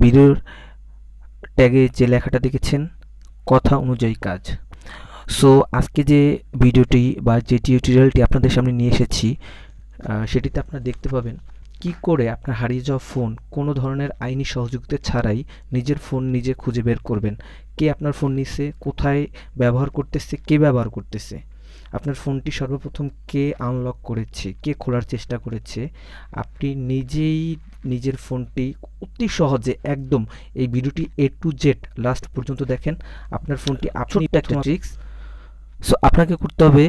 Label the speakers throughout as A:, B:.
A: ভিডিওর ট্যাগে যে লেখাটা দেখেছেন কথা অনুযায়ী কাজ। সো আজকে যে ভিডিওটি বা যে টিউটোরিয়ালটি আপনাদের সামনে নিয়ে এসেছি সেটিতে আপনারা দেখতে পাবেন কি করে আপনার হারিয়ে যাওয়া ফোন কোনো ধরনের আইনি সহযোগিতা ছাড়াই নিজের ফোন নিজে খুঁজে বের করবেন। কে আপনার ফোন নিছে, কোথায় ব্যবহার করতেছে, কে ব্যবহার করতেছে, আপনার ফোনটি সর্বপ্রথম কে আনলক করেছে, কে খোলার চেষ্টা করেছে। আপনি নিজেই নিজের ফোনটি অতি সহজে একদম এই ভিডিওটি A to Z লাস্ট পর্যন্ত দেখেন। আপনার ফোনটি আপনি একটা ট্রিক্স। সো আপনাকে করতে হবে,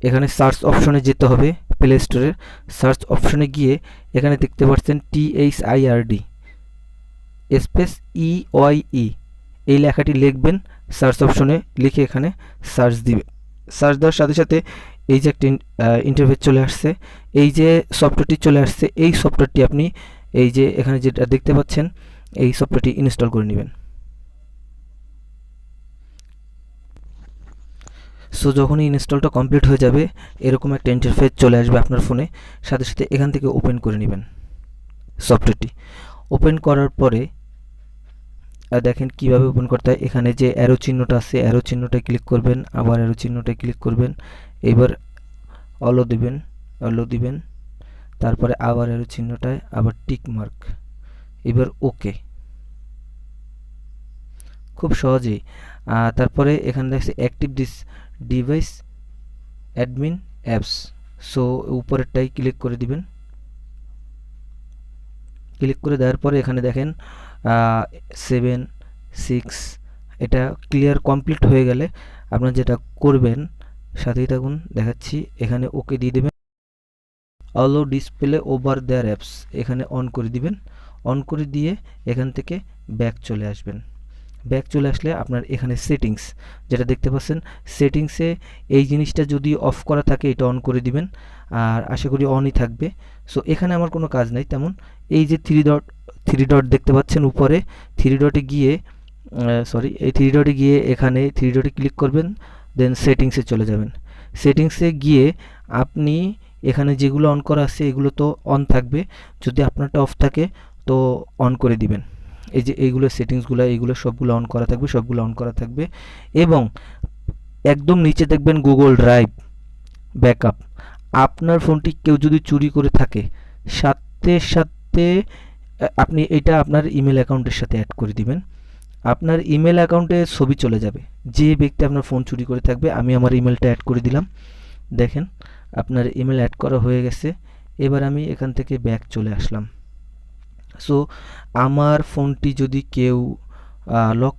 A: এখানে সার্চ অপশনে যেতে হবে, প্লে স্টোরের সার্চ অপশনে গিয়ে এখানে দেখতে পাচ্ছেন THIRD স্পেস EYE এই লেখাটি লিখবেন। সার্চ অপশনে লিখে এখানে সার্চ দিবে। সার্চ দেওয়ার সাথে সাথে এই যে একটা ইন্টারফেস চলে আসছে, এই যে সফটওয়্যারটি চলে আসছে, এই সফটওয়্যারটি আপনি এই যে এখানে যেটা দেখতে পাচ্ছেন এই সফটওয়্যারটি ইনস্টল করে নেবেন। সো যখনই ইনস্টলটা কমপ্লিট হয়ে যাবে এরকম একটা ইন্টারফেস চলে আসবে আপনার ফোনে, সাথে সাথে এখান থেকে ওপেন করে নেবেন সফটওয়্যারটি। ওপেন করার পরে দেখেন কিভাবে ওপেন করতে হয়। এখানে যে অ্যারো চিহ্নটা আছে, অ্যারো চিহ্নটায় ক্লিক করবেন, আবার অ্যারো চিহ্নটায় ক্লিক করবেন, এবার অলো দিবেন, তারপরে আবার অ্যারো চিহ্নটায় আবার টিক মার্ক, এবার ওকে। খুব সহজেই। তারপরে এখানে দেখছে active this device admin apps. So উপরেরটাই ক্লিক করে দিবেন। ক্লিক করে দেওয়ার পরে এখানে দেখেন 7 6 এটা ক্লিয়ার কমপ্লিট হয়ে গেলে আপনারা যেটা করবেন, সাথেই থাকুন দেখাচ্ছি, এখানে ওকে দিয়ে দেবেন। অলো ডিসপ্লে ওভার দেয়ার অ্যাপস এখানে অন করে দিবেন। অন করে দিয়ে এখান থেকে ব্যাক চলে আসবেন। ব্যাক চলে আসলে আপনার এখানে সেটিংস যেটা দেখতে পাচ্ছেন, সেটিংসে এই জিনিসটা যদি অফ করা থাকে এটা অন করে দিবেন, আর আশা করি অনই থাকবে। সো এখানে আমার কোনো কাজ নাই তেমন। এই যে থ্রি ডট দেখতে পাচ্ছেন উপরে, থ্রি ডটে গিয়ে এই থ্রি ডটে গিয়ে এখানে থ্রি ডটে ক্লিক করবেন, দেন সেটিংসে চলে যাবেন। সেটিংসে গিয়ে আপনি এখানে যেগুলো অন করা আছে এগুলো তো অন থাকবে, যদি আপনারটা অফ থাকে তো অন করে দিবেন। এই যে এইগুলো সেটিংসগুলো, এইগুলো সবগুলো অন করা থাকবে, সবগুলো অন করা থাকবে। এবং একদম নিচে দেখবেন গুগল ড্রাইভ ব্যাকআপ। আপনার ফোনটি কেউ যদি চুরি করে থাকে সাথে সাথে আপনি এটা আপনার ইমেল অ্যাকাউন্টের সাথে অ্যাড করে দিবেন। আপনার ইমেল অ্যাকাউন্টে ছবি চলে যাবে, যে ব্যক্তি আপনার ফোন চুরি করে থাকবে। আমি আমার ইমেলটা অ্যাড করে দিলাম, দেখেন আপনার ইমেল অ্যাড করা হয়ে গেছে। এবার আমি এখান থেকে ব্যাক চলে আসলাম। সো আমার ফোনটি যদি কেউ লক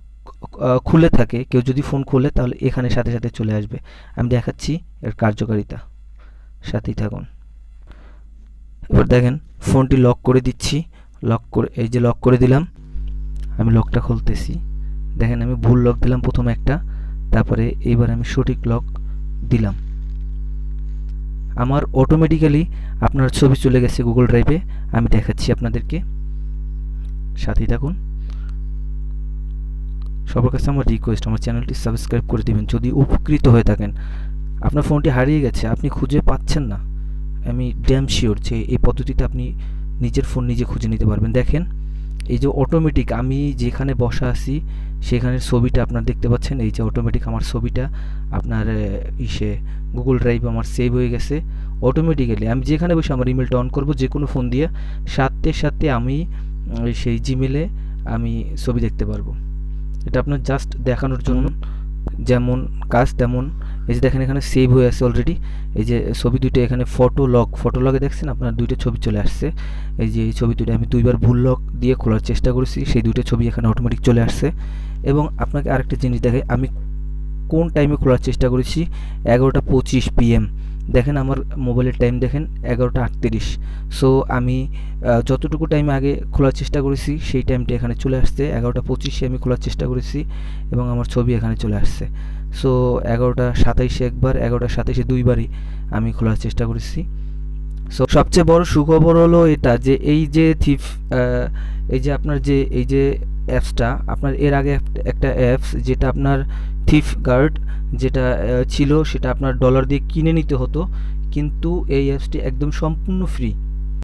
A: খুলে থাকে, কেউ যদি ফোন খোলে তাহলে এখানে সাথে সাথে চলে আসবে। আমি দেখাচ্ছি এর কার্যকারিতা, সাথেই থাকুন। এবার দেখেন ফোনটি লক করে দিচ্ছি, এই যে লক করে দিলাম। আমি লকটা খুলতেছি, দেখেন আমি ভুল লক দিলাম প্রথম একটা, তারপরে এইবার আমি সঠিক লক দিলাম। আমার অটোমেটিক্যালি আপনার ছবি চলে গেছে গুগল ড্রাইভে। আমি দেখাচ্ছি আপনাদেরকে, সাথেই থাকুন। সবার কাছে আমার রিকোয়েস্ট, আমার চ্যানেলটি সাবস্ক্রাইব করে দিবেন যদি উপকৃত হয়ে থাকেন। আপনার ফোনটি হারিয়ে গেছে, আপনি খুঁজে পাচ্ছেন না, আমি ড্যাম শিওর যে এই পদ্ধতিতে আপনি নিজের ফোন নিজে খুঁজে নিতে পারবেন। দেখেন এই যে অটোমেটিক আমি যেখানে বসা আছি সেখানের ছবিটা আপনারা দেখতে পাচ্ছেন। এই যে অটোমেটিক আমার ছবিটা আপনার গুগল ড্রাইভ আমার সেভ হয়ে গেছে অটোমেটিক্যালি। আমি যেখানে বসে আমার ইমেলটা অন করব যে কোনো ফোন দিয়ে, সাথে সাথে আমি সেই জিমেলে আমি ছবি দেখতে পারবো। এটা আপনার জাস্ট দেখানোর জন্য, যেমন কাজ তেমন। এই যে দেখেন এখানে সেভ হয়ে আছে অলরেডি। এই যে ছবি দুটো এখানে ফটো লগে দেখছেন আপনার দুইটা ছবি চলে আসছে। এই যে এই ছবি দুটো আমি দুইবার ভুল লক দিয়ে খোলার চেষ্টা করেছি, সেই দুটো ছবি এখানে অটোমেটিক চলে আসছে। এবং আপনাকে আরেকটা জিনিস দেখাই, আমি কোন টাইমে খোলার চেষ্টা করেছি, 11:25 PM। দেখেন আমার মোবাইলের টাইম দেখেন 11:38। সো আমি যতটুকু টাইম আগে খোলার চেষ্টা করেছি সেই টাইমটা এখানে চলে আসছে। 11:25-এ আমি খোলার চেষ্টা করেছি এবং আমার ছবি এখানে চলে আসছে। সো 11:27-এ একবার, 11:27-এ দুইবারই আমি খোলার চেষ্টা করেছি। সো সবচেয়ে বড় সুখবর হলো এটা যে এই যে এই যে আপনার যে এই যে অ্যাপসটা, আপনার এর আগে একটা অ্যাপস যেটা আপনার থিফ গার্ড যেটা ছিল সেটা আপনার ডলার দিয়ে কিনে নিতে হতো, কিন্তু এই অ্যাপসটি একদম সম্পূর্ণ ফ্রি।